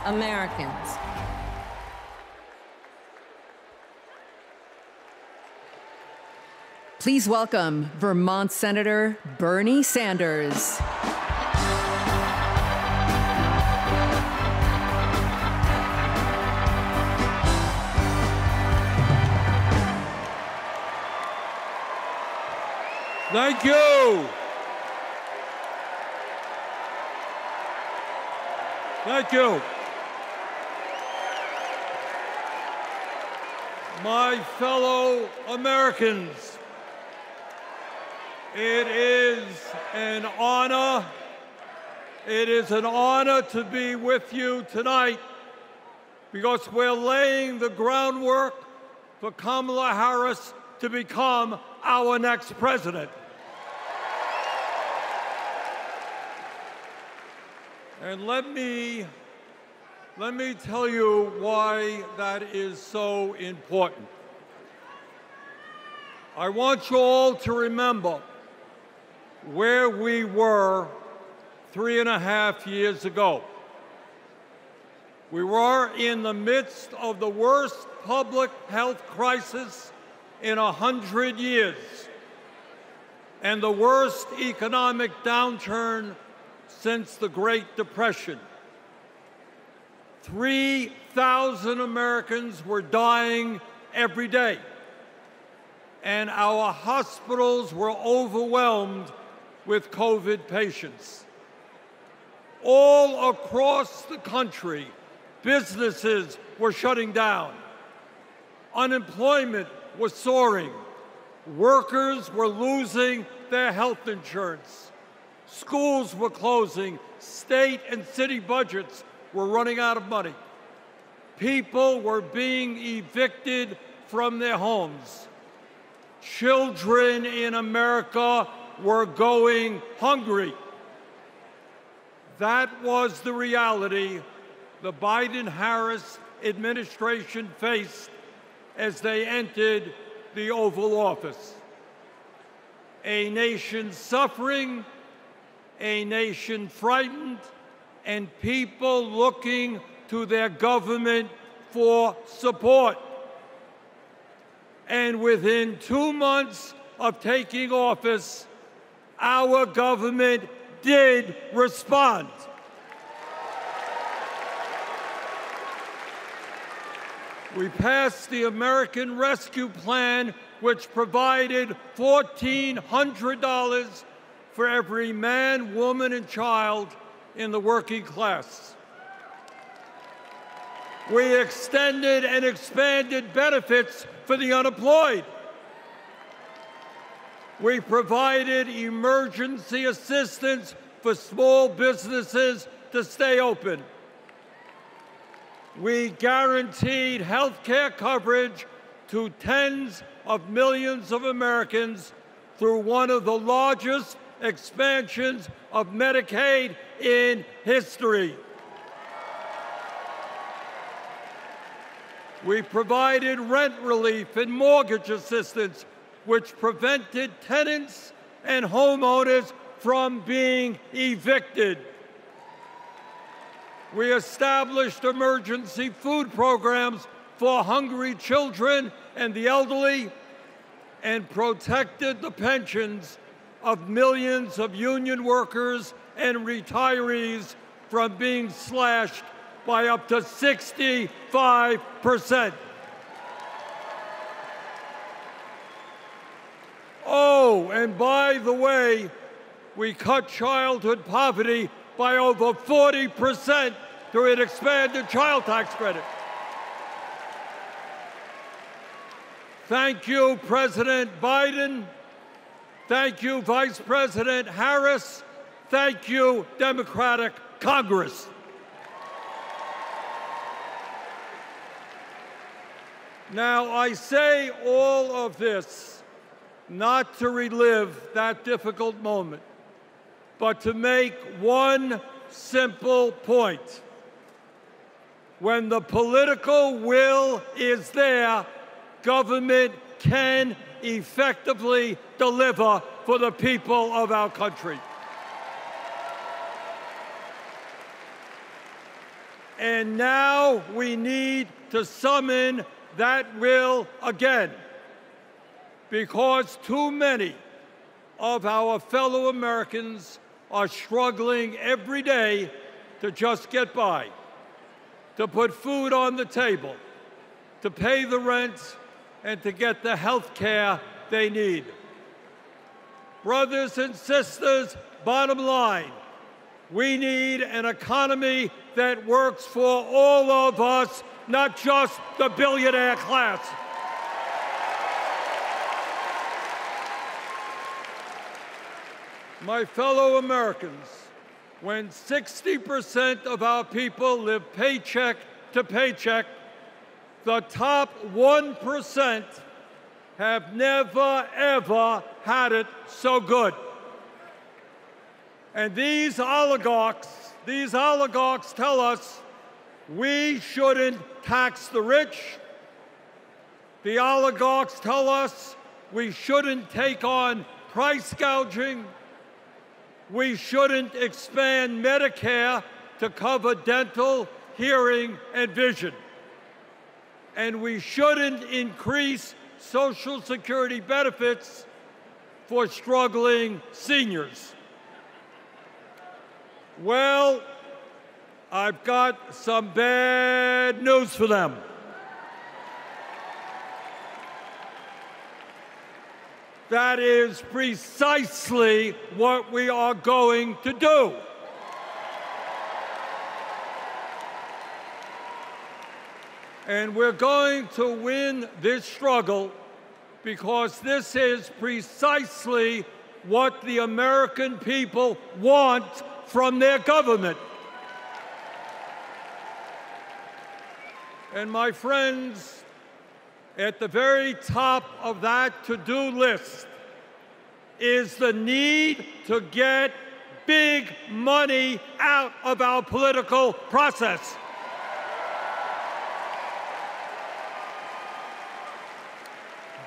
Americans. Please welcome Vermont Senator Bernie Sanders. Thank you. Thank you. My fellow Americans, it is an honor to be with you tonight because we're laying the groundwork for Kamala Harris to become our next president. And let me tell you why that is so important. I want you all to remember where we were 3.5 years ago. We were in the midst of the worst public health crisis in 100 years and the worst economic downturn since the Great Depression. 3,000 Americans were dying every day, and our hospitals were overwhelmed with COVID patients. All across the country, businesses were shutting down. Unemployment was soaring. Workers were losing their health insurance. Schools were closing. State and city budgets were running out of money. People were being evicted from their homes. Children in America were going hungry. That was the reality the Biden-Harris administration faced as they entered the Oval Office. A nation suffering, a nation frightened, and people looking to their government for support. And within 2 months of taking office, our government did respond. We passed the American Rescue Plan, which provided $1,400 for every man, woman, and child in the working class. We extended and expanded benefits for the unemployed. We provided emergency assistance for small businesses to stay open. We guaranteed health care coverage to tens of millions of Americans through one of the largest expansions of Medicaid in history. We provided rent relief and mortgage assistance, which prevented tenants and homeowners from being evicted. We established emergency food programs for hungry children and the elderly, and protected the pensions of millions of union workers and retirees from being slashed by up to 65%. Oh, and by the way, we cut childhood poverty by over 40% through an expanded child tax credit. Thank you, President Biden. Thank you, Vice President Harris. Thank you, Democratic Congress. Now, I say all of this not to relive that difficult moment, but to make one simple point. When the political will is there, government can effectively deliver for the people of our country. And now we need to summon that will again, because too many of our fellow Americans are struggling every day to just get by, to put food on the table, to pay the rent, and to get the health care they need. Brothers and sisters, bottom line, we need an economy that works for all of us, not just the billionaire class. My fellow Americans, when 60% of our people live paycheck to paycheck, the top 1% have never, ever had it so good. And these oligarchs tell us we shouldn't tax the rich. The oligarchs tell us we shouldn't take on price gouging. We shouldn't expand Medicare to cover dental, hearing, and vision. And we shouldn't increase Social Security benefits for struggling seniors. Well, I've got some bad news for them. That is precisely what we are going to do. And we're going to win this struggle because this is precisely what the American people want from their government. And my friends, at the very top of that to-do list is the need to get big money out of our political process.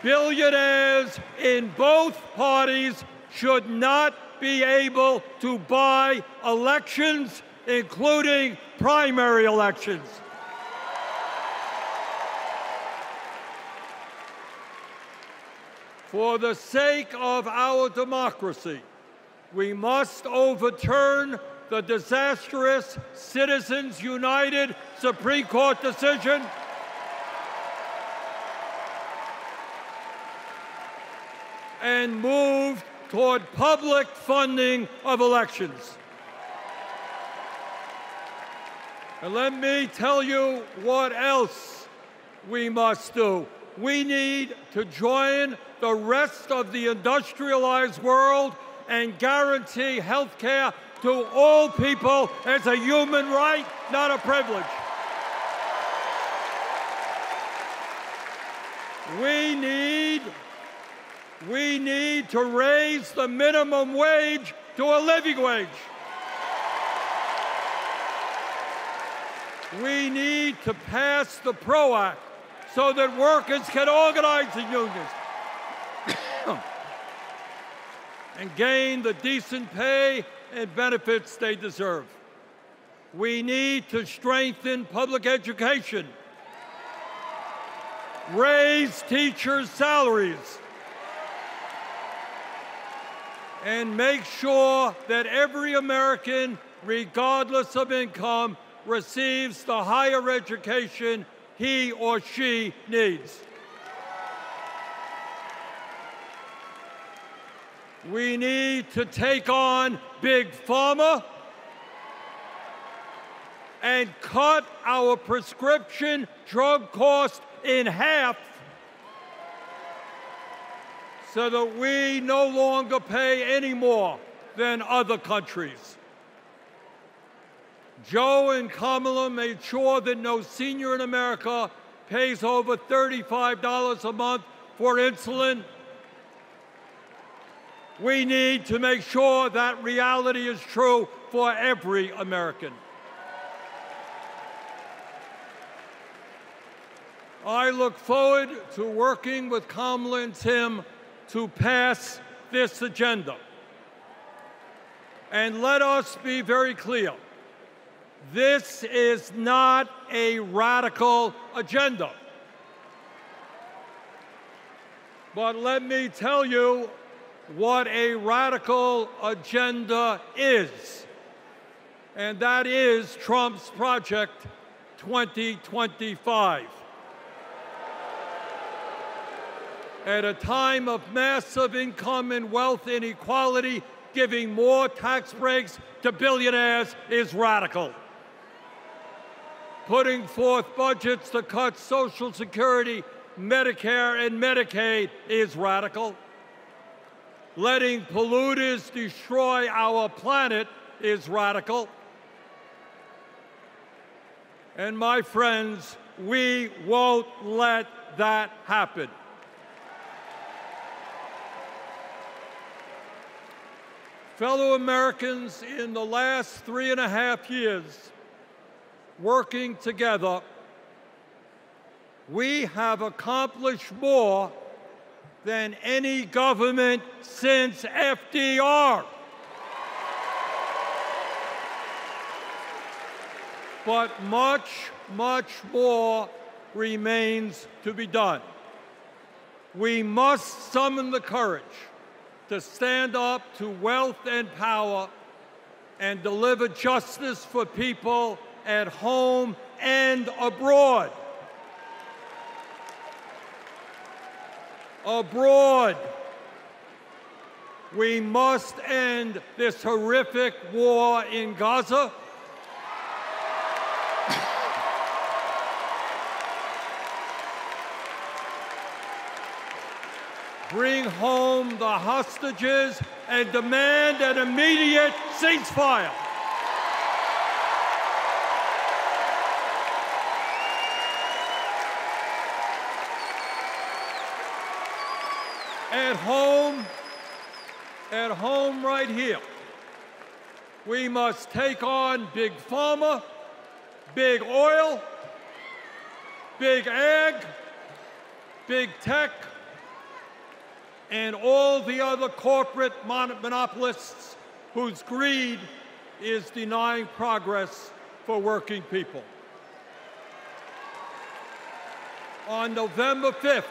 Billionaires in both parties should not be able to buy elections, including primary elections. For the sake of our democracy, we must overturn the disastrous Citizens United Supreme Court decision and move toward public funding of elections. And let me tell you what else we must do. We need to join the rest of the industrialized world and guarantee health care to all people as a human right, not a privilege. We need to raise the minimum wage to a living wage. We need to pass the PRO Act so that workers can organize in unions and gain the decent pay and benefits they deserve. We need to strengthen public education, raise teachers' salaries, and make sure that every American, regardless of income, receives the higher education he or she needs. We need to take on Big Pharma and cut our prescription drug costs in half so that we no longer pay any more than other countries. Joe and Kamala made sure that no senior in America pays over $35 a month for insulin. We need to make sure that reality is true for every American. I look forward to working with Kamala and Tim to pass this agenda. And let us be very clear. This is not a radical agenda. But let me tell you what a radical agenda is. And that is Trump's Project 2025. At a time of massive income and wealth inequality, giving more tax breaks to billionaires is radical. Putting forth budgets to cut Social Security, Medicare, and Medicaid is radical. Letting polluters destroy our planet is radical. And my friends, we won't let that happen. Fellow Americans, in the last 3.5 years, working together, we have accomplished more than any government since FDR. But much, much more remains to be done. We must summon the courage to stand up to wealth and power and deliver justice for people at home and abroad. Abroad, we must end this horrific war in Gaza. Bring home the hostages and demand an immediate ceasefire. At home right here, we must take on big pharma, big oil, big ag, big tech, and all the other corporate monopolists whose greed is denying progress for working people. On November 5th,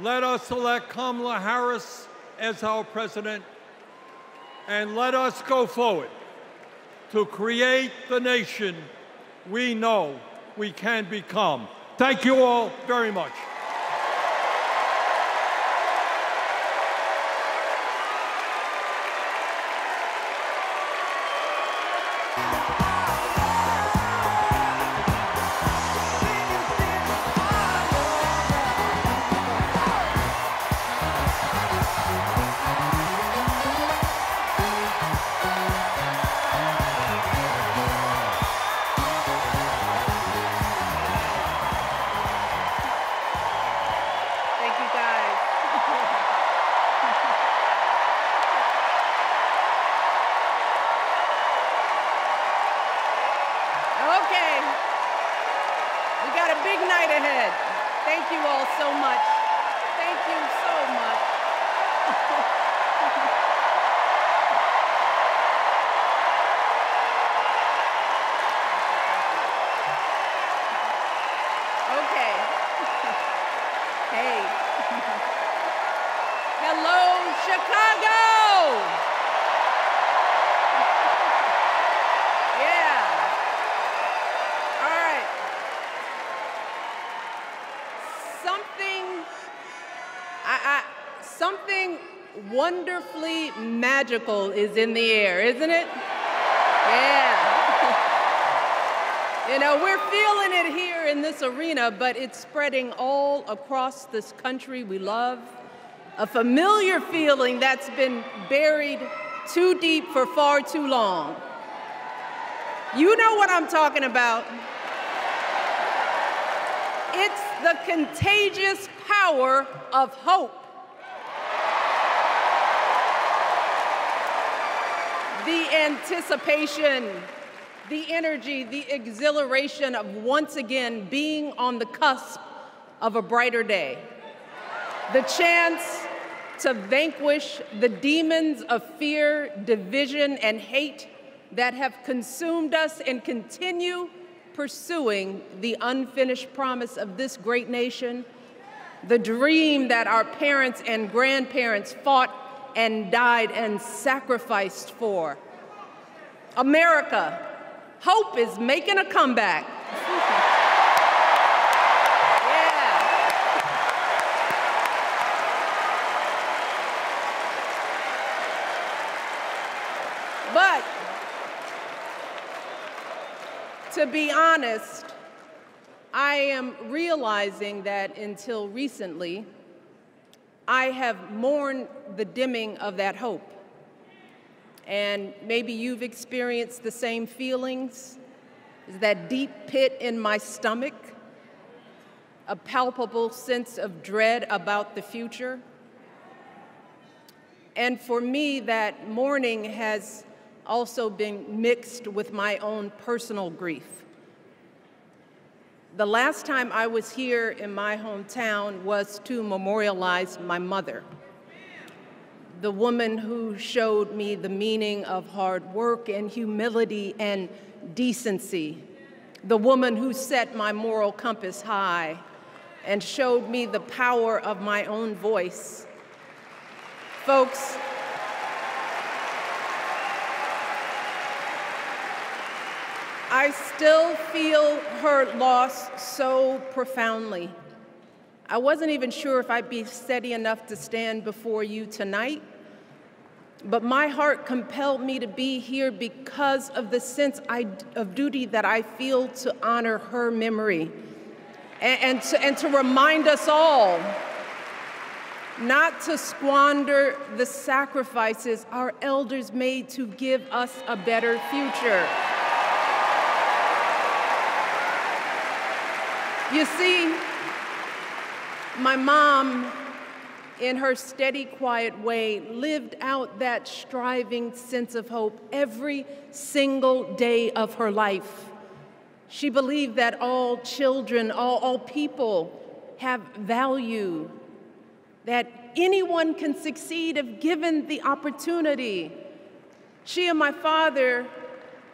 let us elect Kamala Harris as our president, and let us go forward to create the nation we know we can become. Thank you all very much. Something wonderfully magical is in the air, isn't it? Yeah. You know, we're feeling it here in this arena, but it's spreading all across this country we love. A familiar feeling that's been buried too deep for far too long. You know what I'm talking about. It's the contagious power of hope. The anticipation, the energy, the exhilaration of once again being on the cusp of a brighter day. The chance to vanquish the demons of fear, division, and hate that have consumed us and continue pursuing the unfinished promise of this great nation, the dream that our parents and grandparents fought and died and sacrificed for. America, hope is making a comeback. But to be honest, I am realizing that until recently, I have mourned the dimming of that hope. And maybe you've experienced the same feelings, that deep pit in my stomach, a palpable sense of dread about the future. And for me, that mourning has also been mixed with my own personal grief. The last time I was here in my hometown was to memorialize my mother, the woman who showed me the meaning of hard work and humility and decency, the woman who set my moral compass high and showed me the power of my own voice. Folks, I still feel her loss so profoundly. I wasn't even sure if I'd be steady enough to stand before you tonight, but my heart compelled me to be here because of the sense of duty that I feel to honor her memory and to remind us all not to squander the sacrifices our elders made to give us a better future. You see, my mom, in her steady, quiet way, lived out that striving sense of hope every single day of her life. She believed that all children, all people have value, that anyone can succeed if given the opportunity. She and my father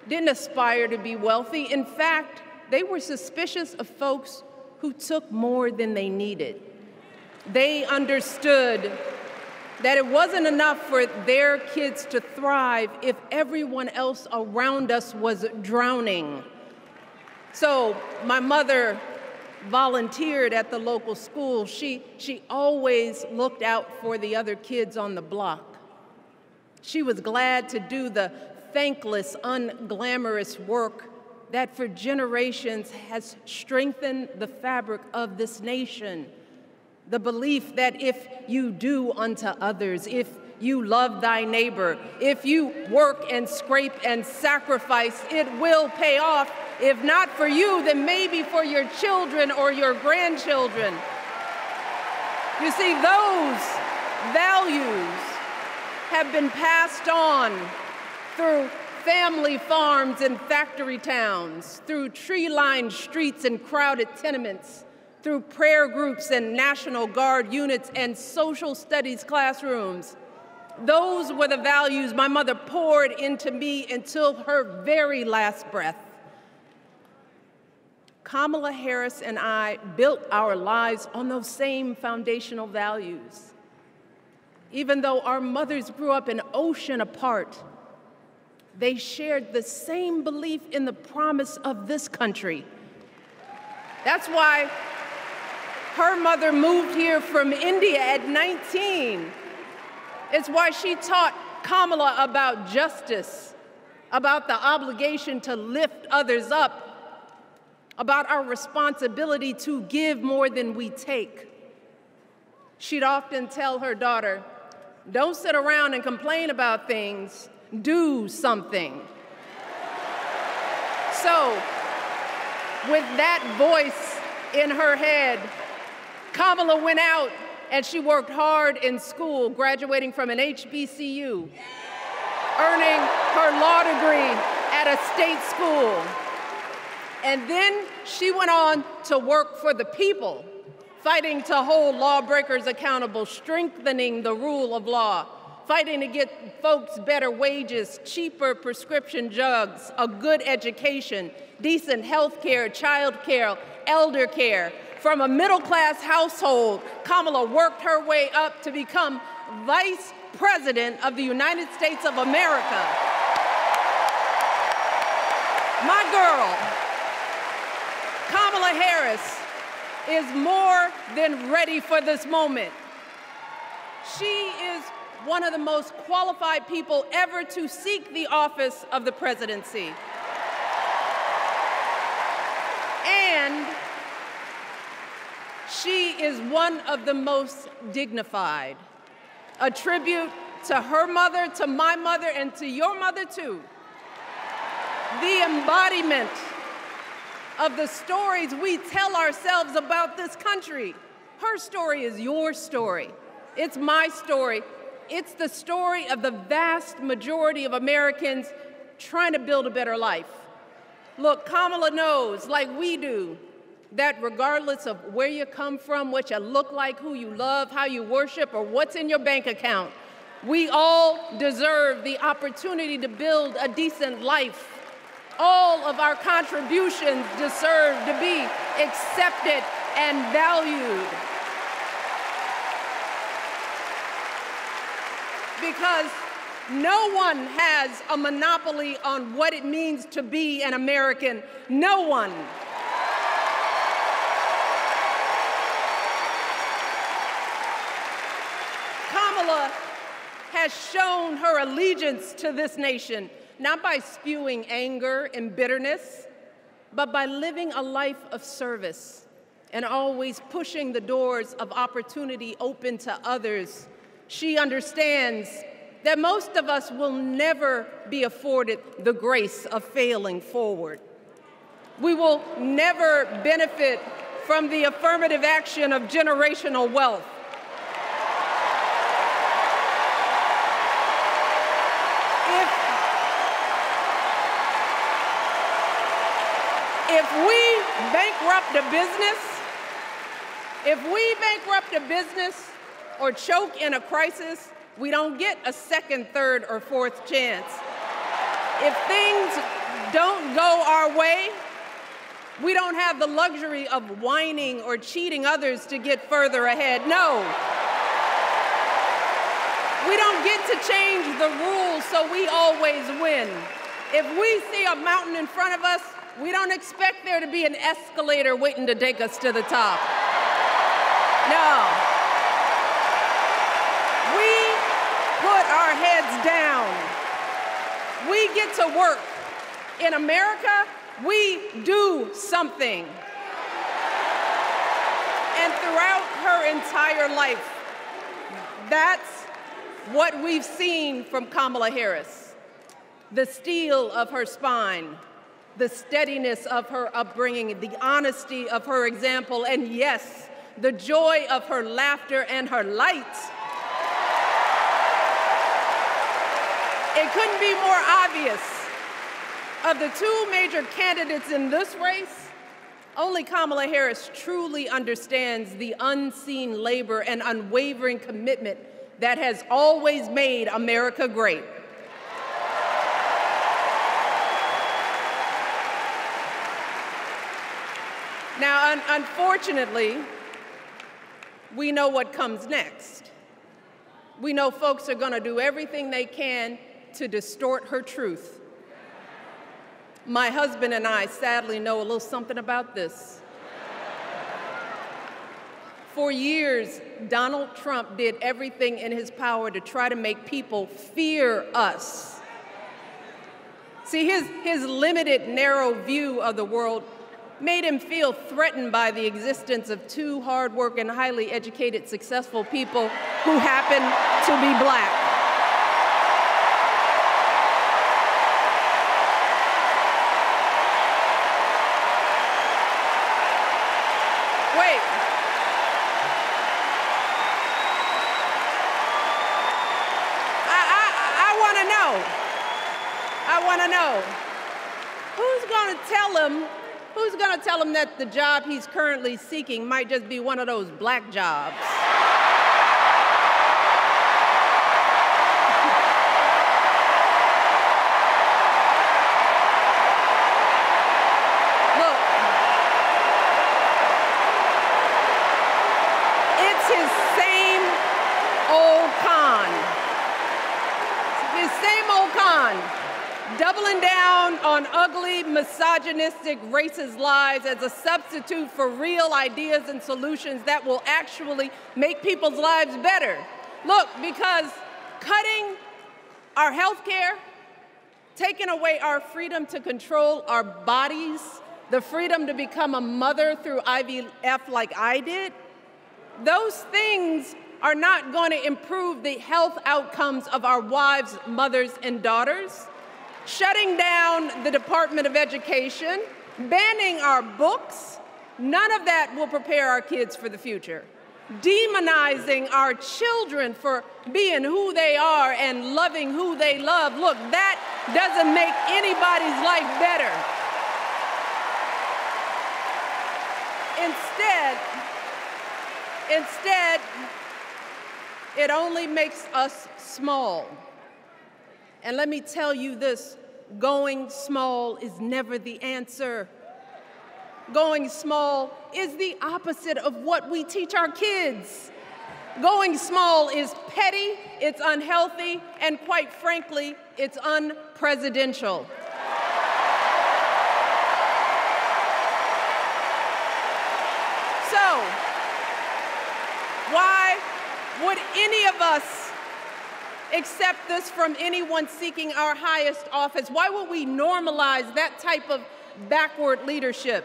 didn't aspire to be wealthy. In fact, they were suspicious of folks who took more than they needed. They understood that it wasn't enough for their kids to thrive if everyone else around us was drowning. So my mother volunteered at the local school. She always looked out for the other kids on the block. She was glad to do the thankless, unglamorous work that for generations has strengthened the fabric of this nation. The belief that if you do unto others, if you love thy neighbor, if you work and scrape and sacrifice, it will pay off. If not for you, then maybe for your children or your grandchildren. You see, those values have been passed on through family farms and factory towns, through tree-lined streets and crowded tenements, through prayer groups and National Guard units and social studies classrooms. Those were the values my mother poured into me until her very last breath. Kamala Harris and I built our lives on those same foundational values. Even though our mothers grew up an ocean apart, they shared the same belief in the promise of this country. That's why her mother moved here from India at 19. It's why she taught Kamala about justice, about the obligation to lift others up, about our responsibility to give more than we take. She'd often tell her daughter, "Don't sit around and complain about things. Do something." So, with that voice in her head, Kamala went out and she worked hard in school, graduating from an HBCU, earning her law degree at a state school. And then she went on to work for the people, fighting to hold lawbreakers accountable, strengthening the rule of law, fighting to get folks better wages, cheaper prescription drugs, a good education, decent health care, child care, elder care. From a middle-class household, Kamala worked her way up to become Vice President of the United States of America. My girl, Kamala Harris, is more than ready for this moment. She is one of the most qualified people ever to seek the office of the presidency. And she is one of the most dignified. A tribute to her mother, to my mother, and to your mother too. The embodiment of the stories we tell ourselves about this country. Her story is your story. It's my story. It's the story of the vast majority of Americans trying to build a better life. Look, Kamala knows, like we do, that regardless of where you come from, what you look like, who you love, how you worship, or what's in your bank account, we all deserve the opportunity to build a decent life. All of our contributions deserve to be accepted and valued. Because no one has a monopoly on what it means to be an American. No one. Kamala has shown her allegiance to this nation, not by spewing anger and bitterness, but by living a life of service and always pushing the doors of opportunity open to others. She understands that most of us will never be afforded the grace of failing forward. We will never benefit from the affirmative action of generational wealth. If we bankrupt a business or choke in a crisis, we don't get a second, third, or fourth chance. If things don't go our way, we don't have the luxury of whining or cheating others to get further ahead. No. We don't get to change the rules so we always win. If we see a mountain in front of us, we don't expect there to be an escalator waiting to take us to the top. No. We put our heads down. We get to work. In America, we do something. And throughout her entire life, that's what we've seen from Kamala Harris. The steel of her spine, the steadiness of her upbringing, the honesty of her example, and yes, the joy of her laughter and her light. It couldn't be more obvious. Of the two major candidates in this race, only Kamala Harris truly understands the unseen labor and unwavering commitment that has always made America great. Now, unfortunately, we know what comes next. We know folks are going to do everything they can to distort her truth. My husband and I sadly know a little something about this. For years, Donald Trump did everything in his power to try to make people fear us. See, his limited, narrow view of the world made him feel threatened by the existence of two hard-working, highly educated, successful people who happen to be black. Wait. I want to know. Who's going to tell him that the job he's currently seeking might just be one of those black jobs? on. Doubling down on ugly, misogynistic, racist lies as a substitute for real ideas and solutions that will actually make people's lives better. Look, because cutting our health care, taking away our freedom to control our bodies, the freedom to become a mother through IVF like I did, those things are not going to improve the health outcomes of our wives, mothers, and daughters. Shutting down the Department of Education, banning our books, none of that will prepare our kids for the future. Demonizing our children for being who they are and loving who they love, look, that doesn't make anybody's life better. Instead, it only makes us small. And let me tell you this, going small is never the answer. Going small is the opposite of what we teach our kids. Going small is petty, it's unhealthy, and quite frankly, it's unpresidential. So, why would any of us accept this from anyone seeking our highest office? Why would we normalize that type of backward leadership?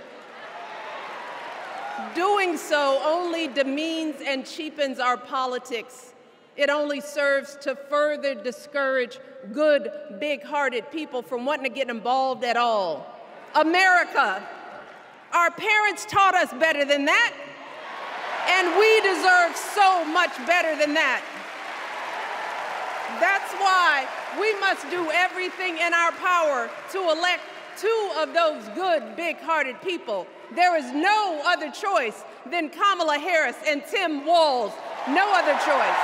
Doing so only demeans and cheapens our politics. It only serves to further discourage good, big-hearted people from wanting to get involved at all. America, our parents taught us better than that, and we deserve so much better than that. That's why we must do everything in our power to elect two of those good, big-hearted people. There is no other choice than Kamala Harris and Tim Walz. No other choice.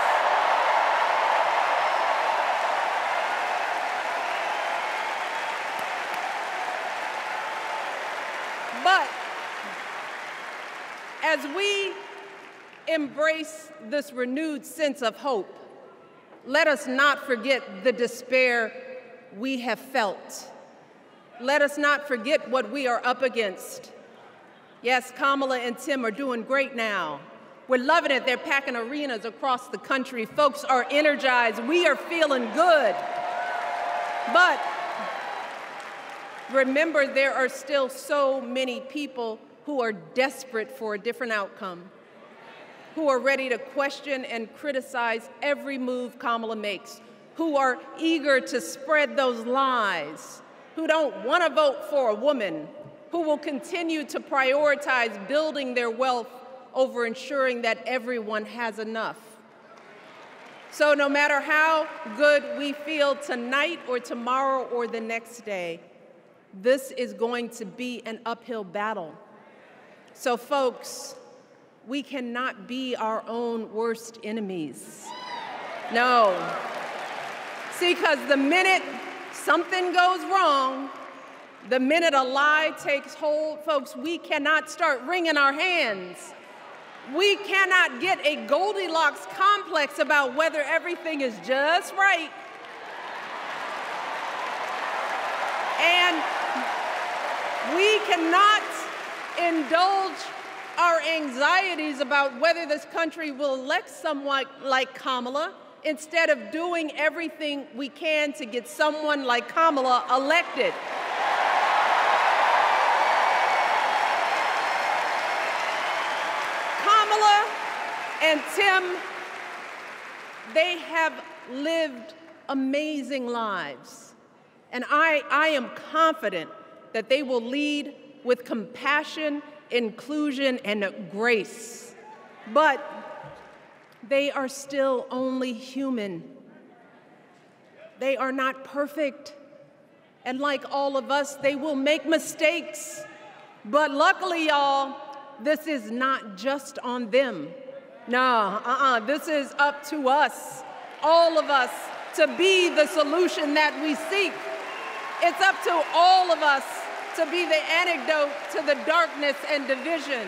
But as we embrace this renewed sense of hope, let us not forget the despair we have felt. Let us not forget what we are up against. Yes, Kamala and Tim are doing great now. We're loving it. They're packing arenas across the country. Folks are energized. We are feeling good. But remember, there are still so many people who are desperate for a different outcome, who are ready to question and criticize every move Kamala makes, who are eager to spread those lies, who don't want to vote for a woman, who will continue to prioritize building their wealth over ensuring that everyone has enough. So no matter how good we feel tonight or tomorrow or the next day, this is going to be an uphill battle. So folks, we cannot be our own worst enemies. No. See, because the minute something goes wrong, the minute a lie takes hold, folks, we cannot start wringing our hands. We cannot get a Goldilocks complex about whether everything is just right. And we cannot indulge our anxieties about whether this country will elect someone like Kamala instead of doing everything we can to get someone like Kamala elected. Kamala and Tim, they have lived amazing lives. And I am confident that they will lead with compassion, inclusion, and grace. But they are still only human. They are not perfect. And like all of us, they will make mistakes. But luckily, y'all, this is not just on them. No, this is up to us, all of us, to be the solution that we seek. It's up to all of us to be the antidote to the darkness and division.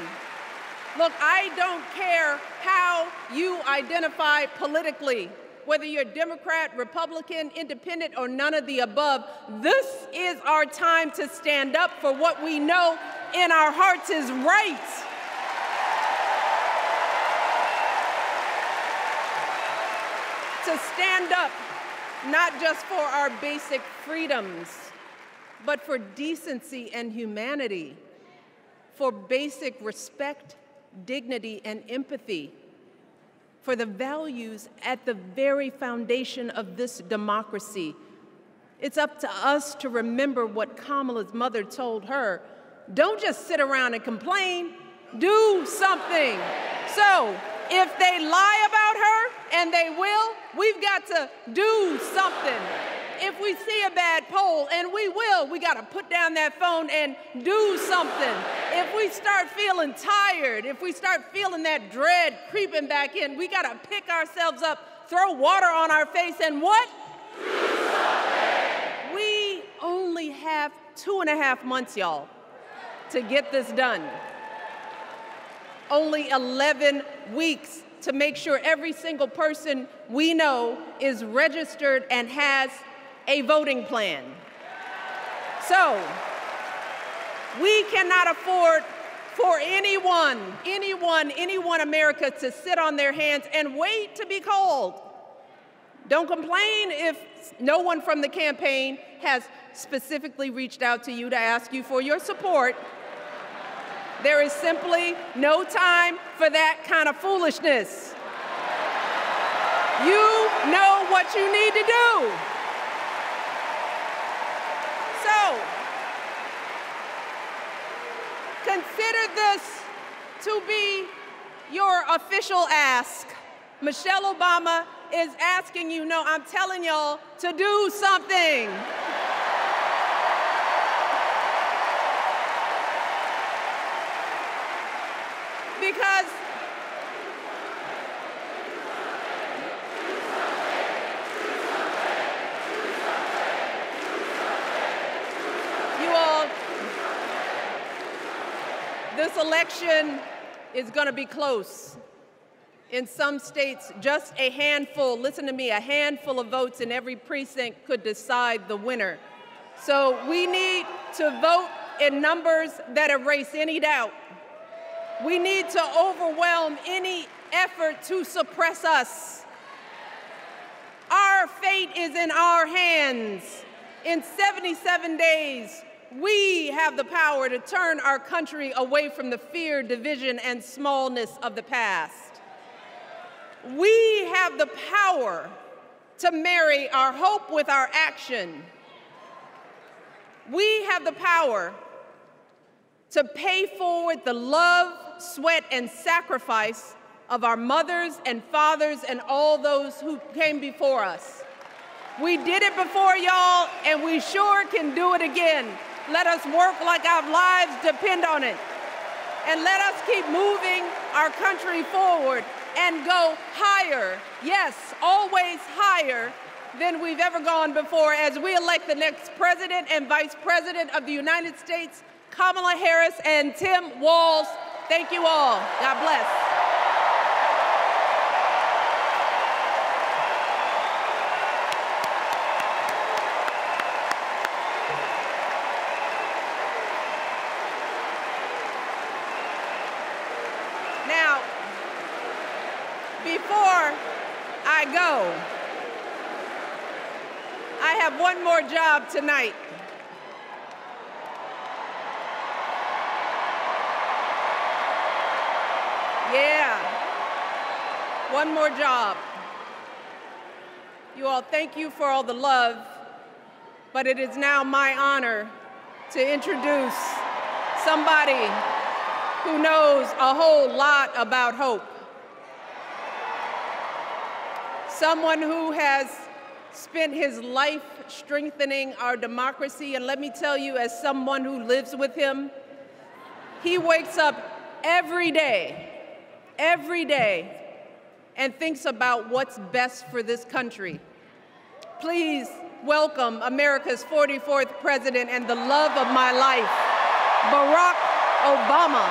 Look, I don't care how you identify politically. whether you're Democrat, Republican, Independent, or none of the above, this is our time to stand up for what we know in our hearts is right. To stand up not just for our basic freedoms, but for decency and humanity, for basic respect, dignity, and empathy, for the values at the very foundation of this democracy. It's up to us to remember what Kamala's mother told her. Don't just sit around and complain, do something. So if they lie about her, and they will, we've got to do something. If we see a bad poll, and we will, we got to put down that phone and do something. If we start feeling tired, if we start feeling that dread creeping back in, we got to pick ourselves up, throw water on our face, and what? Do something. We only have 2.5 months, y'all, to get this done. Only 11 weeks to make sure every single person we know is registered and has a voting plan. So we cannot afford for anyone America to sit on their hands and wait to be called. Don't complain if no one from the campaign has specifically reached out to you to ask you for your support. There is simply no time for that kind of foolishness. You know what you need to do. So, consider this to be your official ask. Michelle Obama is asking you, no, I'm telling y'all to do something. Because you all, this election is going to be close. In some states, just a handful, listen to me, a handful of votes in every precinct could decide the winner. So we need to vote in numbers that erase any doubt. We need to overwhelm any effort to suppress us. Our fate is in our hands. In 77 days, we have the power to turn our country away from the fear, division, and smallness of the past. We have the power to marry our hope with our action. We have the power to pay forward the love, sweat, and sacrifice of our mothers and fathers and all those who came before us. We did it before, y'all, and we sure can do it again. Let us work like our lives depend on it. And let us keep moving our country forward and go higher, yes, always higher than we've ever gone before as we elect the next President and Vice President of the United States, Kamala Harris and Tim Walz. Thank you all. God bless. Now, before I go, I have one more job tonight. Yeah, one more job. You all, thank you for all the love, but it is now my honor to introduce somebody who knows a whole lot about hope. Someone who has spent his life strengthening our democracy, and let me tell you, as someone who lives with him, he wakes up every day, and thinks about what's best for this country. Please welcome America's 44th President and the love of my life, Barack Obama.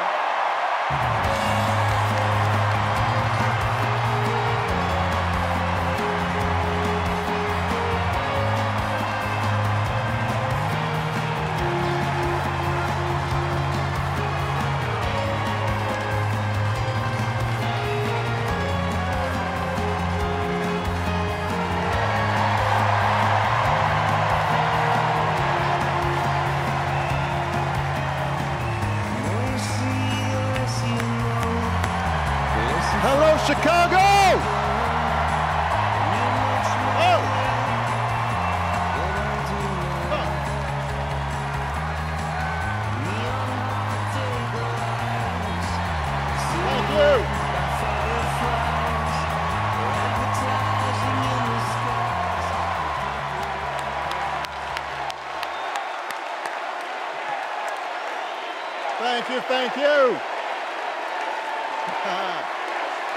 Hello, Chicago! Oh. Thank you. Thank you, thank you.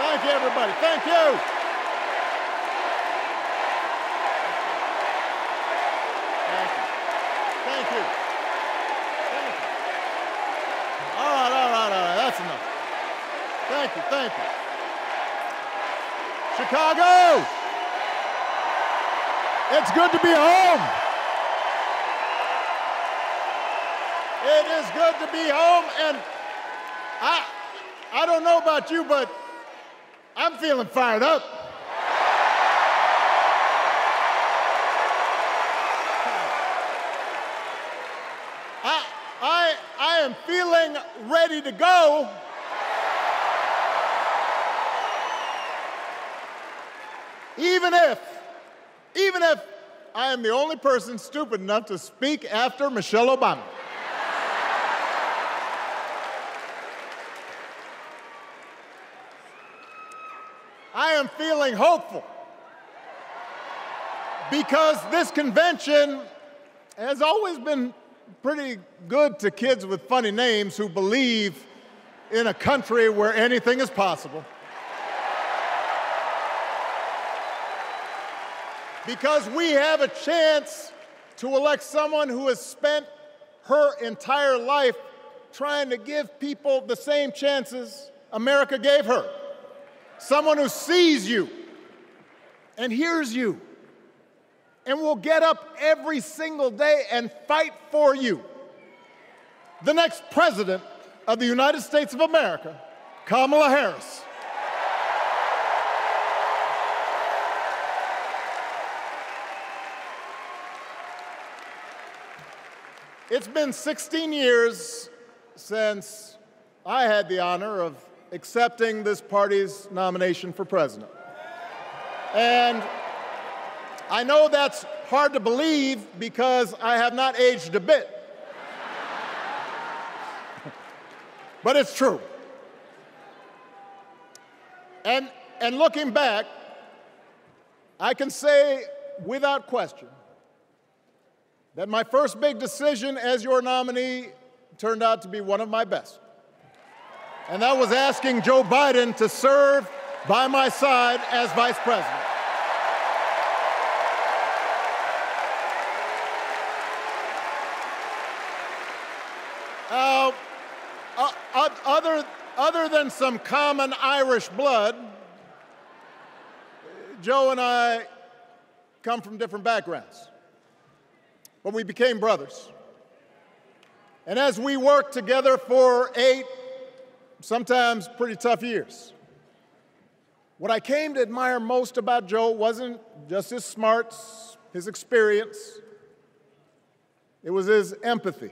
Thank you, everybody. Thank you. Thank you. Thank you. Thank you. All right. That's enough. Thank you, thank you. Chicago! It's good to be home. It is good to be home, and I don't know about you, but I'm feeling fired up. I am feeling ready to go. Even if I am the only person stupid enough to speak after Michelle Obama. I am feeling hopeful because this convention has always been pretty good to kids with funny names who believe in a country where anything is possible. Because we have a chance to elect someone who has spent her entire life trying to give people the same chances America gave her. Someone who sees you and hears you and will get up every single day and fight for you. The next president of the United States of America, Kamala Harris. It's been 16 years since I had the honor of accepting this party's nomination for president. And I know that's hard to believe because I have not aged a bit. But it's true. And looking back, I can say without question that my first big decision as your nominee turned out to be one of my best. And that was asking Joe Biden to serve by my side as vice president. Other than some common Irish blood, Joe and I come from different backgrounds, but we became brothers. And as we worked together for 8, sometimes pretty tough years, what I came to admire most about Joe wasn't just his smarts, his experience. It was his empathy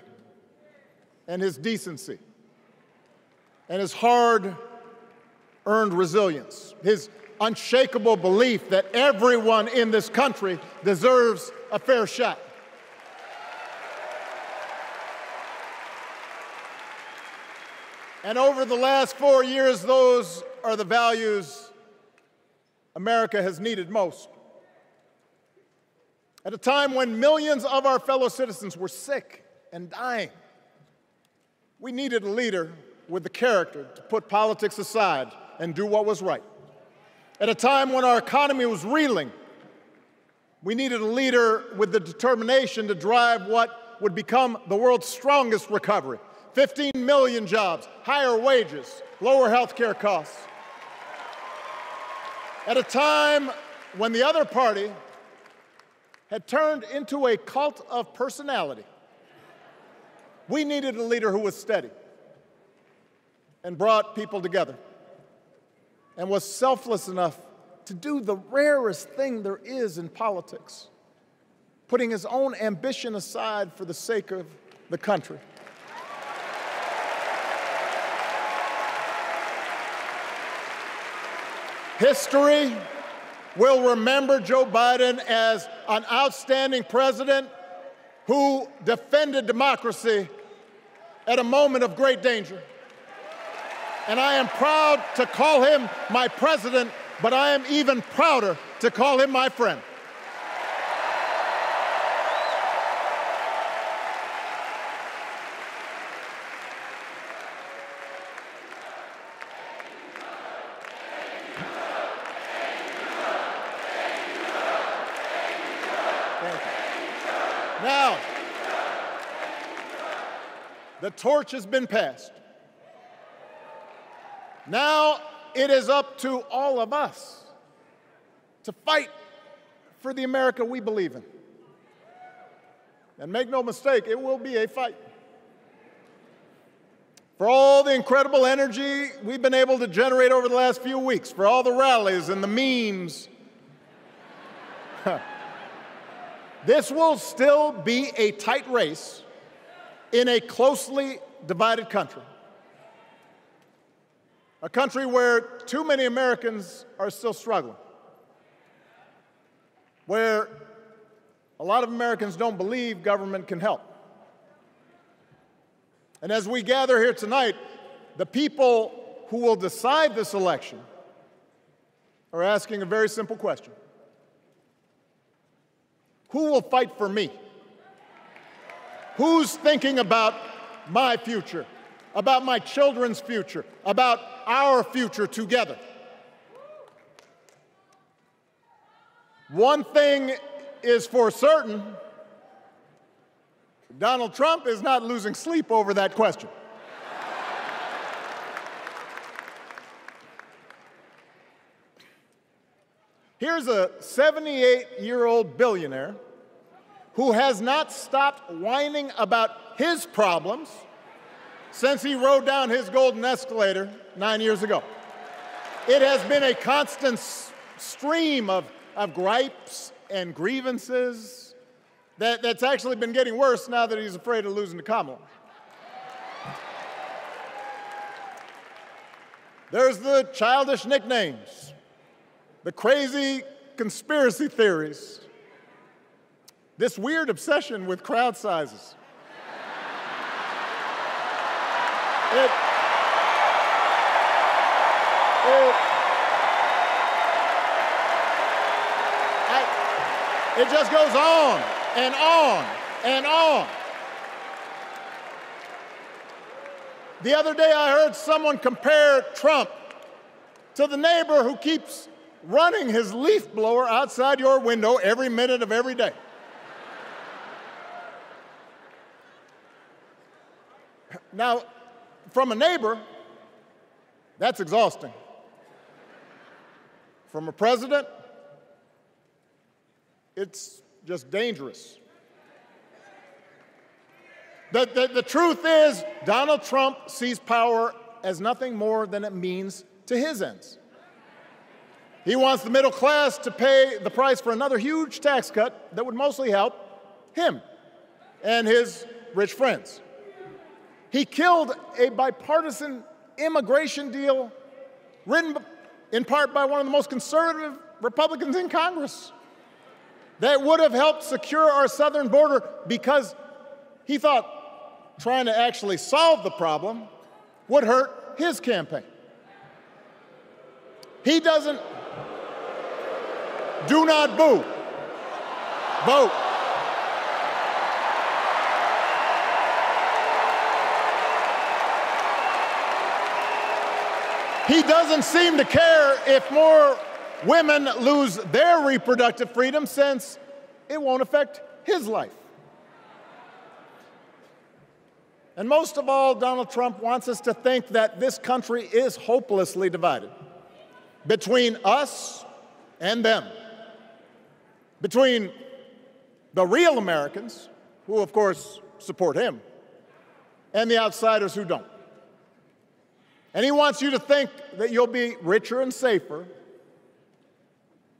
and his decency and his hard-earned resilience, his unshakable belief that everyone in this country deserves a fair shot. And over the last 4 years, those are the values America has needed most. At a time when millions of our fellow citizens were sick and dying, we needed a leader with the character to put politics aside and do what was right. At a time when our economy was reeling, we needed a leader with the determination to drive what would become the world's strongest recovery. 15 million jobs, higher wages, lower health care costs. At a time when the other party had turned into a cult of personality, we needed a leader who was steady and brought people together and was selfless enough to do the rarest thing there is in politics, putting his own ambition aside for the sake of the country. History will remember Joe Biden as an outstanding president who defended democracy at a moment of great danger. And I am proud to call him my president, but I am even prouder to call him my friend. Now, the torch has been passed. Now it is up to all of us to fight for the America we believe in. And make no mistake, it will be a fight. For all the incredible energy we've been able to generate over the last few weeks, for all the rallies and the memes, this will still be a tight race in a closely divided country. A country where too many Americans are still struggling. Where a lot of Americans don't believe government can help. And as we gather here tonight, the people who will decide this election are asking a very simple question. Who will fight for me? Who's thinking about my future, about my children's future, about our future together? One thing is for certain, Donald Trump is not losing sleep over that question. Here's a 78-year-old billionaire who has not stopped whining about his problems since he rode down his golden escalator 9 years ago. It has been a constant stream of gripes and grievances that's actually been getting worse now that he's afraid of losing to Kamala. There's the childish nicknames, the crazy conspiracy theories, this weird obsession with crowd sizes. It just goes on and on and on. The other day I heard someone compare Trump to the neighbor who keeps running his leaf blower outside your window every minute of every day. Now, from a neighbor, that's exhausting. From a president, it's just dangerous. The truth is, Donald Trump sees power as nothing more than it means to his ends. He wants the middle class to pay the price for another huge tax cut that would mostly help him and his rich friends. He killed a bipartisan immigration deal written in part by one of the most conservative Republicans in Congress that would have helped secure our southern border because he thought trying to actually solve the problem would hurt his campaign. He doesn't. Do not boo. Vote. He doesn't seem to care if more women lose their reproductive freedom since it won't affect his life. And most of all, Donald Trump wants us to think that this country is hopelessly divided between us and them, between the real Americans, who of course support him, and the outsiders who don't. And he wants you to think that you'll be richer and safer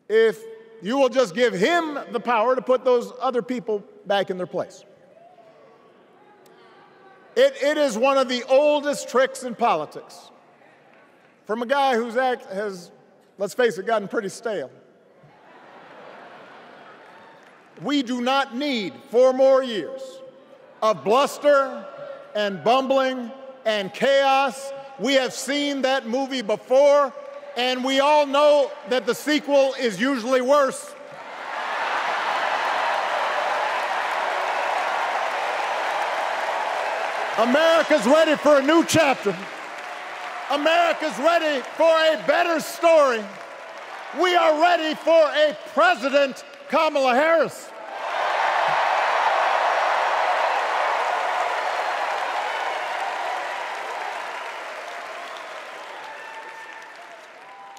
if you will just give him the power to put those other people back in their place. It is one of the oldest tricks in politics from a guy who has let's face it, gotten pretty stale. We do not need 4 more years of bluster and bumbling and chaos. We have seen that movie before, and we all know that the sequel is usually worse. America's ready for a new chapter. America's ready for a better story. We are ready for a President Kamala Harris.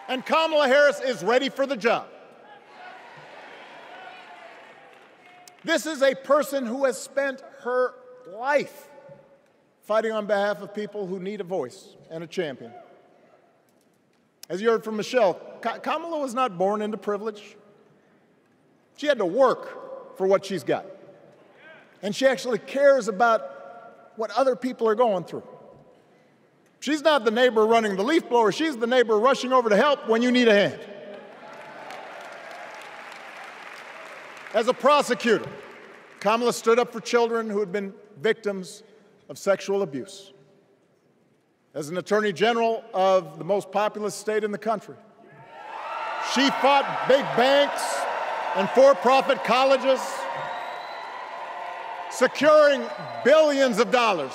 And Kamala Harris is ready for the job. This is a person who has spent her life fighting on behalf of people who need a voice and a champion. As you heard from Michelle, Kamala was not born into privilege. She had to work for what she's got. And she actually cares about what other people are going through. She's not the neighbor running the leaf blower. She's the neighbor rushing over to help when you need a hand. As a prosecutor, Kamala stood up for children who had been victims of sexual abuse. As an attorney general of the most populous state in the country, she fought big banks and for-profit colleges, securing billions of dollars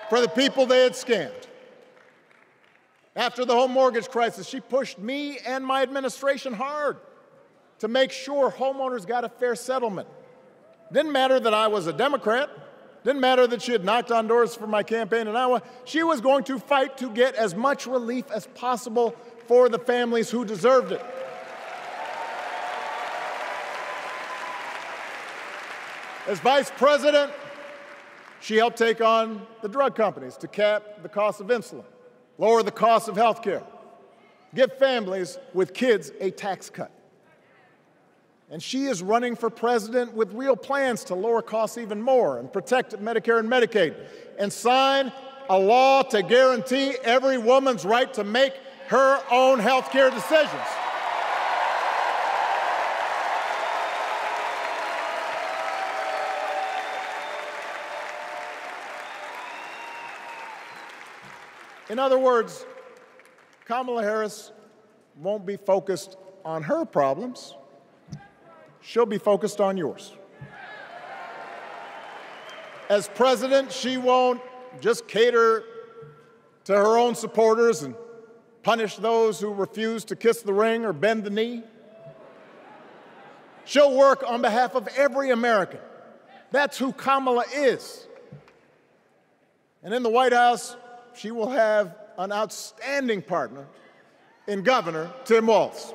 for the people they had scammed. After the home mortgage crisis, she pushed me and my administration hard to make sure homeowners got a fair settlement. Didn't matter that I was a Democrat. Didn't matter that she had knocked on doors for my campaign in Iowa. She was going to fight to get as much relief as possible for the families who deserved it. As vice president, she helped take on the drug companies to cap the cost of insulin, lower the cost of health care, give families with kids a tax cut. And she is running for president with real plans to lower costs even more and protect Medicare and Medicaid and sign a law to guarantee every woman's right to make her own health care decisions. In other words, Kamala Harris won't be focused on her problems. She'll be focused on yours. As president, she won't just cater to her own supporters and punish those who refuse to kiss the ring or bend the knee. She'll work on behalf of every American. That's who Kamala is. And in the White House, she will have an outstanding partner in Governor Tim Walz.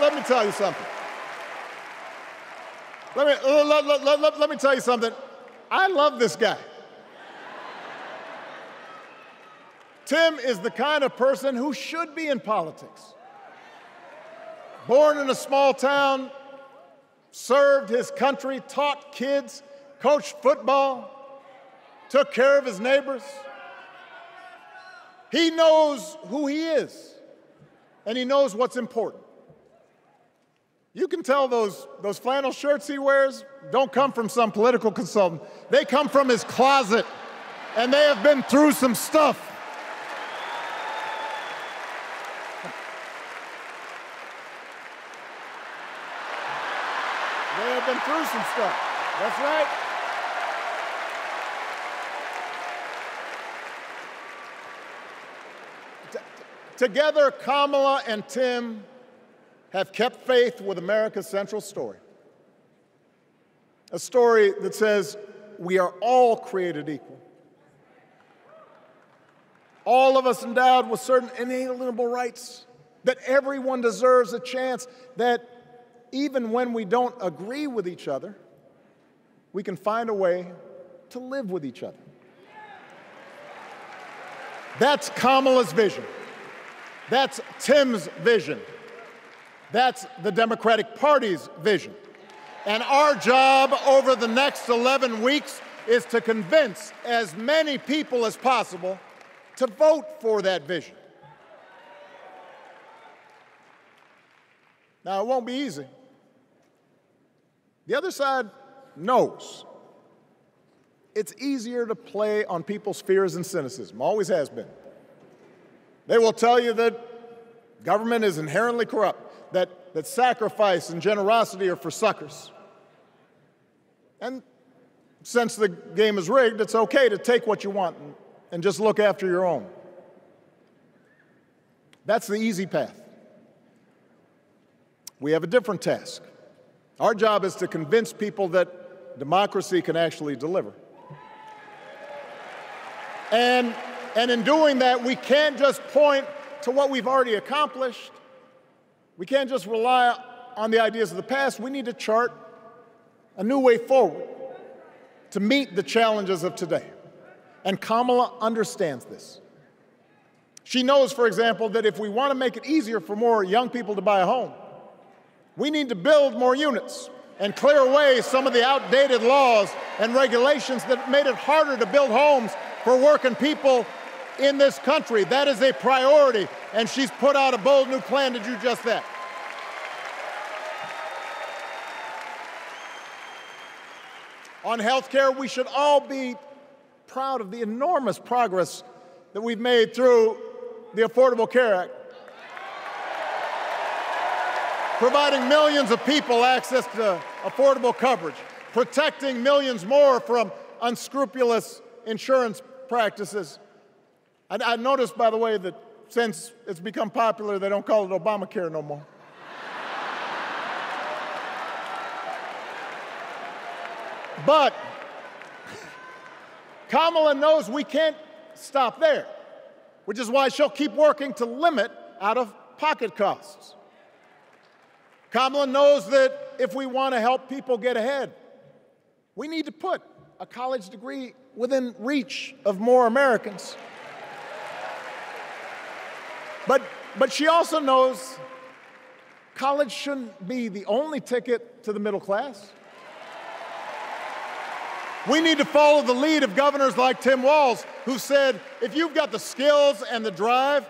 Let me tell you something. Let me tell you something. I love this guy. Tim is the kind of person who should be in politics. Born in a small town, served his country, taught kids, coached football, took care of his neighbors. He knows who he is, and he knows what's important. You can tell those flannel shirts he wears don't come from some political consultant. They come from his closet, and they have been through some stuff. They have been through some stuff. That's right. Together, Kamala and Tim have kept faith with America's central story. A story that says we are all created equal. All of us endowed with certain inalienable rights, that everyone deserves a chance, that even when we don't agree with each other, we can find a way to live with each other. That's Kamala's vision. That's Tim's vision. That's the Democratic Party's vision. And our job over the next 11 weeks is to convince as many people as possible to vote for that vision. Now, it won't be easy. The other side knows it's easier to play on people's fears and cynicism, always has been. They will tell you that government is inherently corrupt, that sacrifice and generosity are for suckers. And since the game is rigged, it's okay to take what you want and just look after your own. That's the easy path. We have a different task. Our job is to convince people that democracy can actually deliver. And in doing that, we can't just point to what we've already accomplished. We can't just rely on the ideas of the past. We need to chart a new way forward to meet the challenges of today. And Kamala understands this. She knows, for example, that if we want to make it easier for more young people to buy a home, we need to build more units and clear away some of the outdated laws and regulations that made it harder to build homes for working people in this country. That is a priority, and she's put out a bold new plan to do just that. On health care, we should all be proud of the enormous progress that we've made through the Affordable Care Act, providing millions of people access to affordable coverage, protecting millions more from unscrupulous insurance practices. I noticed, by the way, that since it's become popular, they don't call it Obamacare no more. But Kamala knows we can't stop there, which is why she'll keep working to limit out-of-pocket costs. Kamala knows that if we want to help people get ahead, we need to put a college degree within reach of more Americans. But she also knows college shouldn't be the only ticket to the middle class. We need to follow the lead of governors like Tim Walz, who said, if you've got the skills and the drive,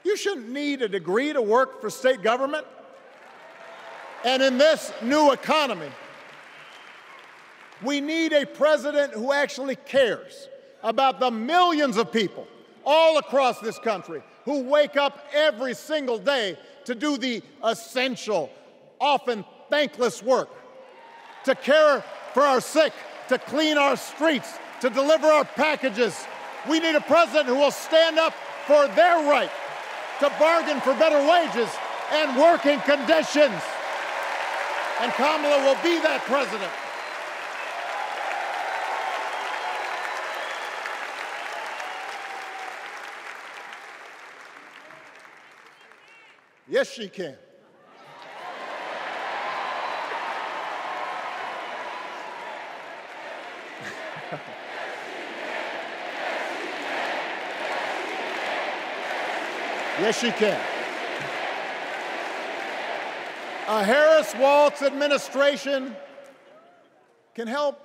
you shouldn't need a degree to work for state government. And in this new economy, we need a president who actually cares about the millions of people all across this country who wake up every single day to do the essential, often thankless work, to care for our sick, to clean our streets, to deliver our packages. We need a president who will stand up for their right to bargain for better wages and working conditions. And Kamala will be that president. Yes, she can. Yes, she can. A Harris-Walz administration can help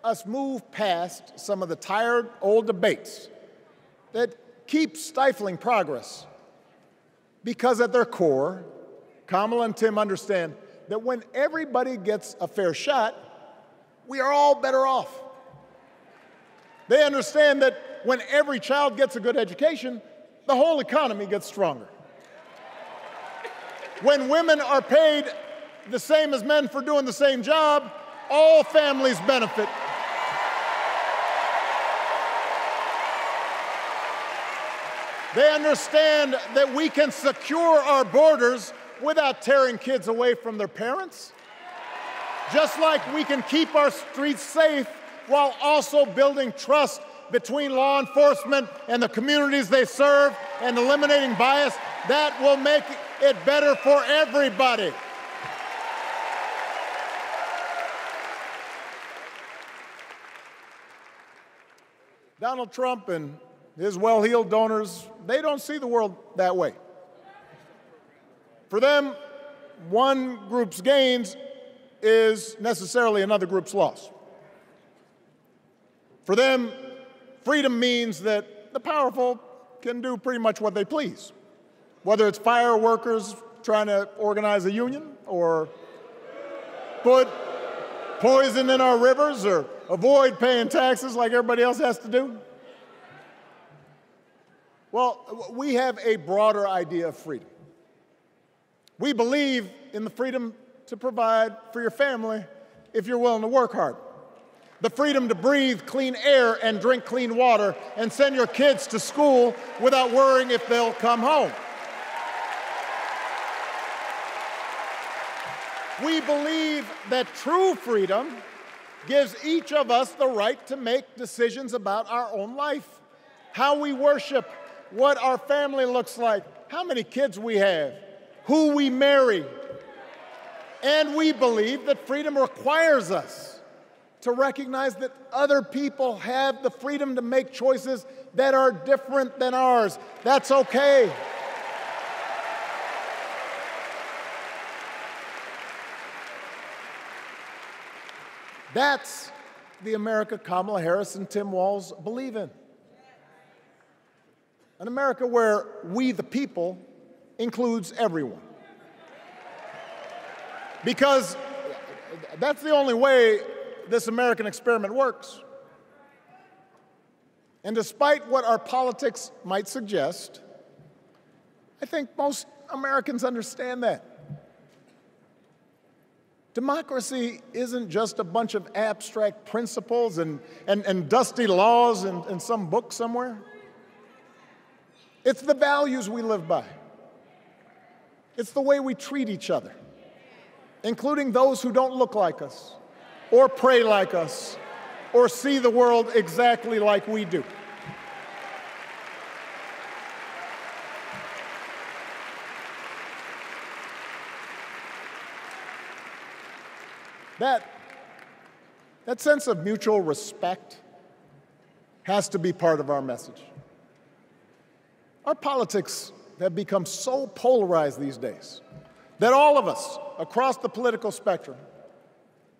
us move past some of the tired old debates that keep stifling progress. Because at their core, Kamala and Tim understand that when everybody gets a fair shot, we are all better off. They understand that when every child gets a good education, the whole economy gets stronger. When women are paid the same as men for doing the same job, all families benefit. They understand that we can secure our borders without tearing kids away from their parents, just like we can keep our streets safe while also building trust between law enforcement and the communities they serve and eliminating bias. That will make it better for everybody. Donald Trump and his well-heeled donors, they don't see the world that way. For them, one group's gains is necessarily another group's loss. For them, freedom means that the powerful can do pretty much what they please, whether it's fire workers trying to organize a union, or put poison in our rivers, or avoid paying taxes like everybody else has to do. Well, we have a broader idea of freedom. We believe in the freedom to provide for your family if you're willing to work hard. The freedom to breathe clean air and drink clean water and send your kids to school without worrying if they'll come home. We believe that true freedom gives each of us the right to make decisions about our own life, how we worship, what our family looks like, how many kids we have, who we marry. And we believe that freedom requires us to recognize that other people have the freedom to make choices that are different than ours. That's okay. That's the America Kamala Harris and Tim Walz believe in. An America where we, the people, includes everyone. Because that's the only way this American experiment works. And despite what our politics might suggest, I think most Americans understand that. Democracy isn't just a bunch of abstract principles and dusty laws in some book somewhere. It's the values we live by. It's the way we treat each other, including those who don't look like us, or pray like us, or see the world exactly like we do. That sense of mutual respect has to be part of our message. Our politics have become so polarized these days that all of us across the political spectrum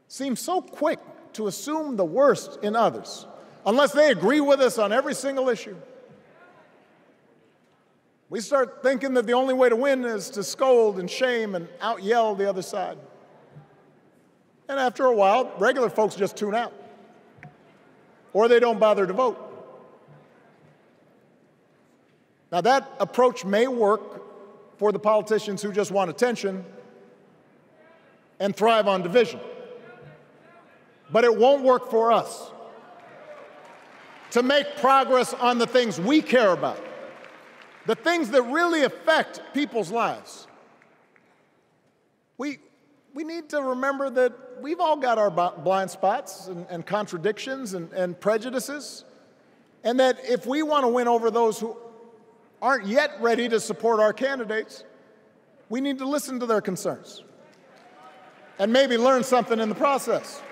seem so quick to assume the worst in others, unless they agree with us on every single issue. We start thinking that the only way to win is to scold and shame and out-yell the other side. And after a while, regular folks just tune out, or they don't bother to vote. Now, that approach may work for the politicians who just want attention and thrive on division, but it won't work for us. To make progress on the things we care about, the things that really affect people's lives, we need to remember that we've all got our blind spots and contradictions and prejudices, and that if we want to win over those who aren't yet ready to support our candidates, we need to listen to their concerns and maybe learn something in the process.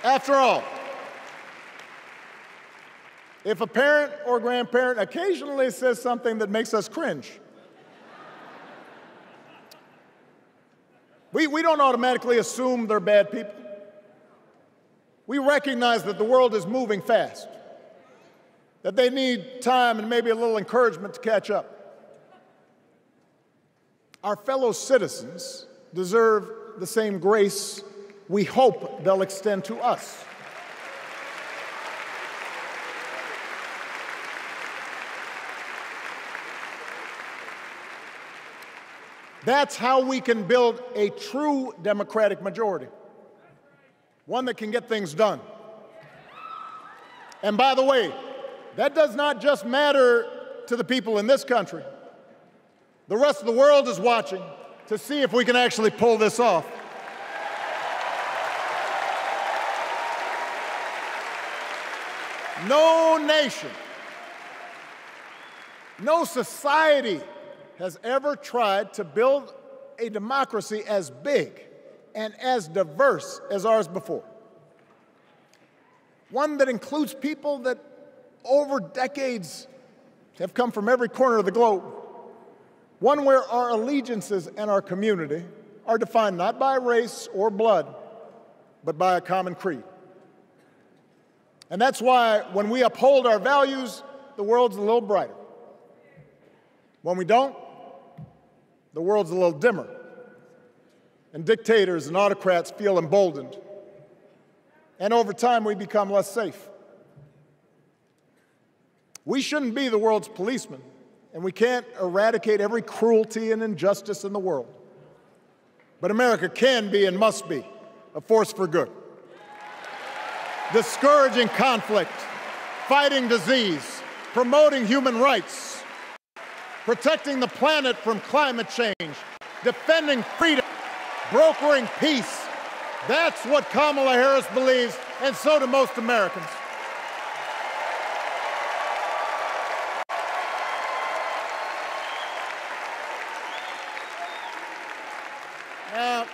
After all, if a parent or grandparent occasionally says something that makes us cringe, we don't automatically assume they're bad people. We recognize that the world is moving fast, that they need time and maybe a little encouragement to catch up. Our fellow citizens deserve the same grace we hope they'll extend to us. That's how we can build a true democratic majority, one that can get things done. And by the way, that does not just matter to the people in this country. The rest of the world is watching to see if we can actually pull this off. No nation, no society has ever tried to build a democracy as big and as diverse as ours before. One that includes people that over decades have come from every corner of the globe. One where our allegiances and our community are defined not by race or blood, but by a common creed. And that's why when we uphold our values, the world's a little brighter. When we don't, the world's a little dimmer. And dictators and autocrats feel emboldened. And over time, we become less safe. We shouldn't be the world's policemen, and we can't eradicate every cruelty and injustice in the world. But America can be and must be a force for good, discouraging conflict, fighting disease, promoting human rights, protecting the planet from climate change, defending freedom, brokering peace. That's what Kamala Harris believes, and so do most Americans. Now,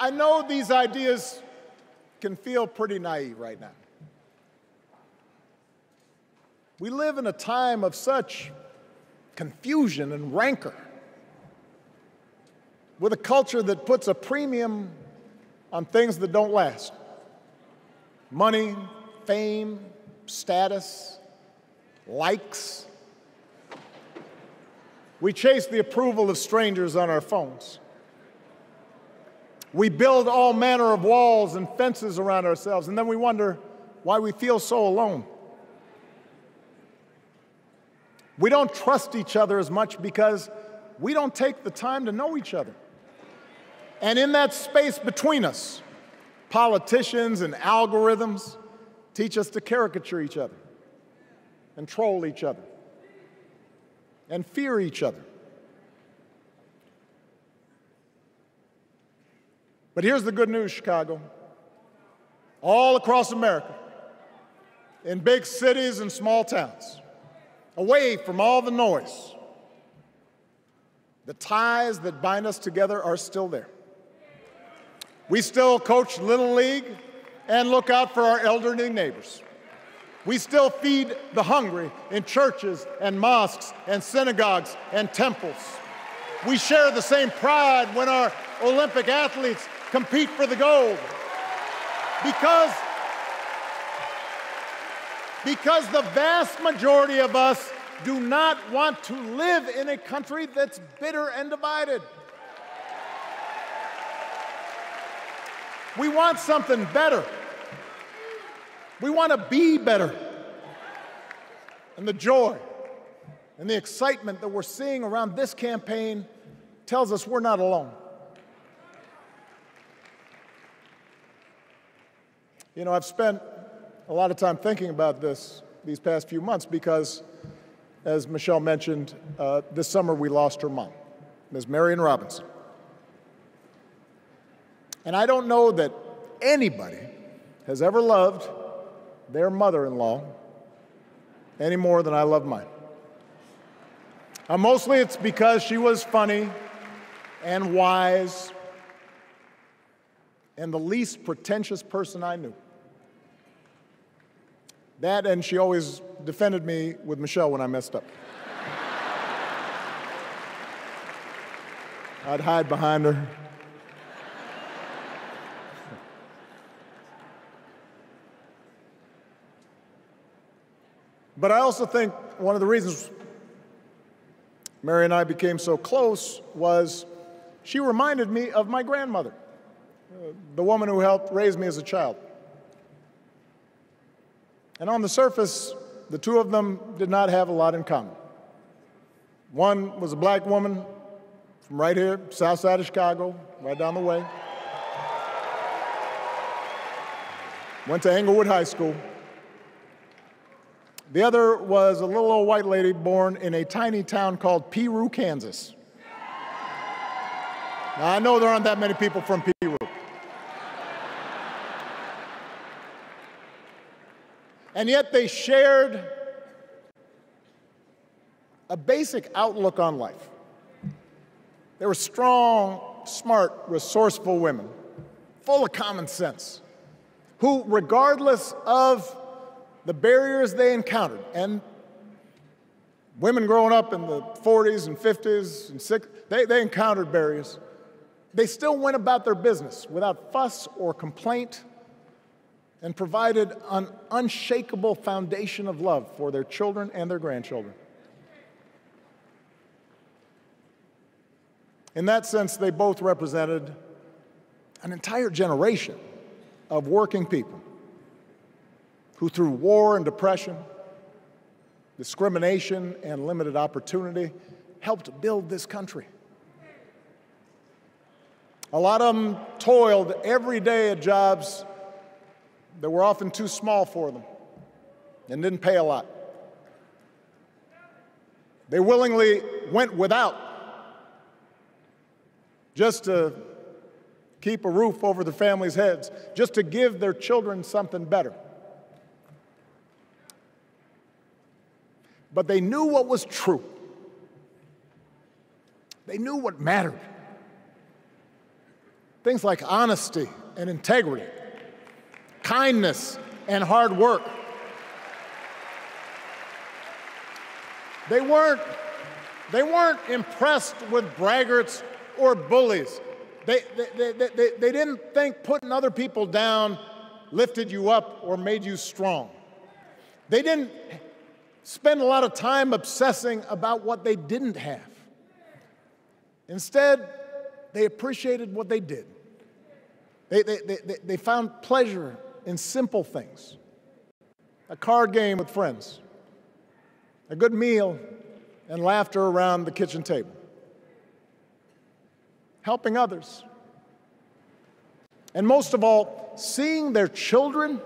I know these ideas can feel pretty naive right now. We live in a time of such confusion and rancor, with a culture that puts a premium on things that don't last. Money, fame, status, likes. We chase the approval of strangers on our phones. We build all manner of walls and fences around ourselves, and then we wonder why we feel so alone. We don't trust each other as much because we don't take the time to know each other. And in that space between us, politicians and algorithms teach us to caricature each other and troll each other and fear each other. But here's the good news, Chicago. All across America, in big cities and small towns, away from all the noise, the ties that bind us together are still there. We still coach Little League and look out for our elderly neighbors. We still feed the hungry in churches and mosques and synagogues and temples. We share the same pride when our Olympic athletes compete for the gold. Because the vast majority of us do not want to live in a country that's bitter and divided. We want something better. We want to be better. And the joy and the excitement that we're seeing around this campaign tells us we're not alone. You know, I've spent a lot of time thinking about these past few months because, as Michelle mentioned, this summer we lost her mom, Ms. Marion Robinson. And I don't know that anybody has ever loved their mother-in-law any more than I love mine. Mostly it's because she was funny and wise and the least pretentious person I knew. That, and she always defended me with Michelle when I messed up. I'd hide behind her. But I also think one of the reasons Mary and I became so close was she reminded me of my grandmother, the woman who helped raise me as a child. And on the surface, the two of them did not have a lot in common. One was a black woman from right here, south side of Chicago, right down the way. Went to Englewood High School. The other was a little old white lady born in a tiny town called Peru, Kansas. Now, I know there aren't that many people from Peru. And yet they shared a basic outlook on life. They were strong, smart, resourceful women, full of common sense, who, regardless of the barriers they encountered, and women growing up in the 40s and 50s and 60s, they encountered barriers. They still went about their business without fuss or complaint and provided an unshakable foundation of love for their children and their grandchildren. In that sense, they both represented an entire generation of working people who, through war and depression, discrimination and limited opportunity, helped build this country. A lot of them toiled every day at jobs that were often too small for them and didn't pay a lot. They willingly went without just to keep a roof over their families' heads, just to give their children something better. But they knew what was true. They knew what mattered. Things like honesty and integrity, kindness and hard work. They weren't impressed with braggarts or bullies. They didn't think putting other people down lifted you up or made you strong. They didn't spend a lot of time obsessing about what they didn't have. Instead, they appreciated what they did. They found pleasure in simple things. A card game with friends, a good meal, and laughter around the kitchen table. Helping others. And most of all, seeing their children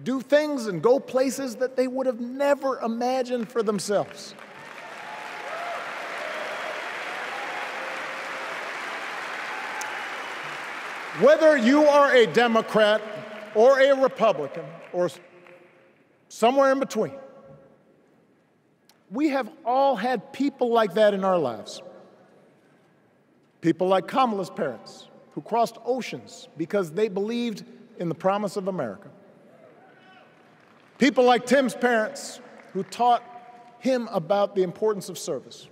do things and go places that they would have never imagined for themselves. Whether you are a Democrat or a Republican or somewhere in between, we have all had people like that in our lives. People like Kamala's parents, who crossed oceans because they believed in the promise of America. People like Tim's parents, who taught him about the importance of service.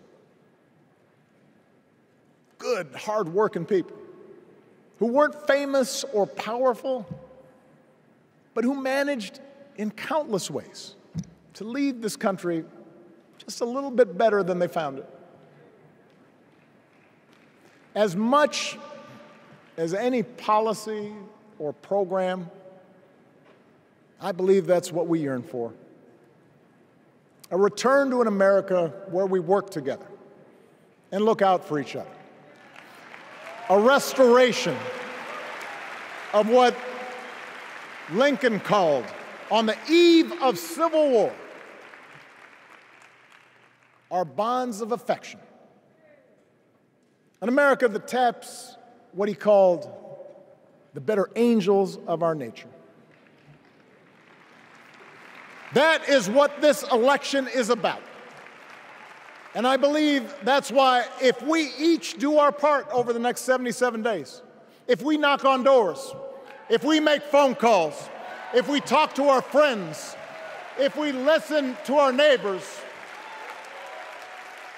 Good, hard-working people who weren't famous or powerful, but who managed in countless ways to leave this country just a little bit better than they found it. As much as any policy or program, I believe that's what we yearn for. A return to an America where we work together and look out for each other. A restoration of what Lincoln called, on the eve of Civil War, our bonds of affection. An America that taps what he called the better angels of our nature. That is what this election is about. And I believe that's why if we each do our part over the next 77 days, if we knock on doors, if we make phone calls, if we talk to our friends, if we listen to our neighbors,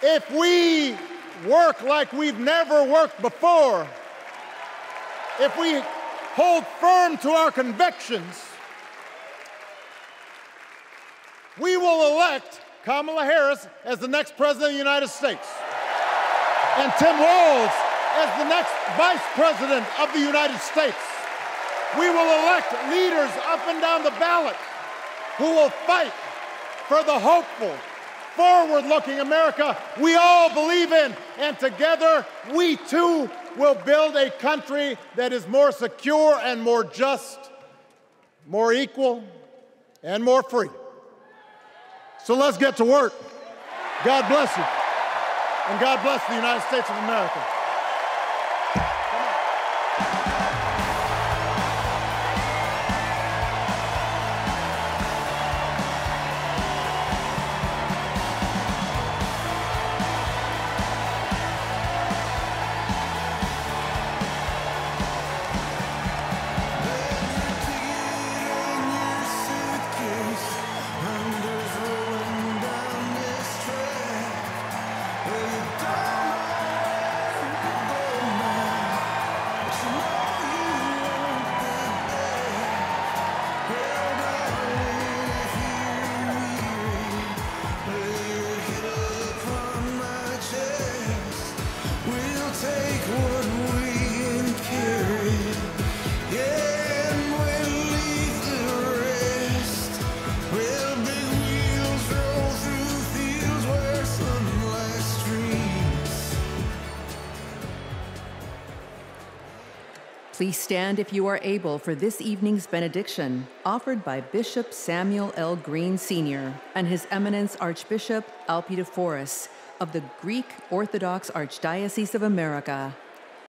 if we work like we've never worked before, if we hold firm to our convictions, we will elect Kamala Harris as the next President of the United States, and Tim Walz as the next Vice President of the United States. We will elect leaders up and down the ballot who will fight for the hopeful, forward-looking America we all believe in, and together we too will build a country that is more secure and more just, more equal, and more free. So let's get to work. God bless you. And God bless the United States of America. Take it on your suitcase. Please stand if you are able for this evening's benediction, offered by Bishop Samuel L. Green Sr. and His Eminence Archbishop Alpiedophorus of the Greek Orthodox Archdiocese of America.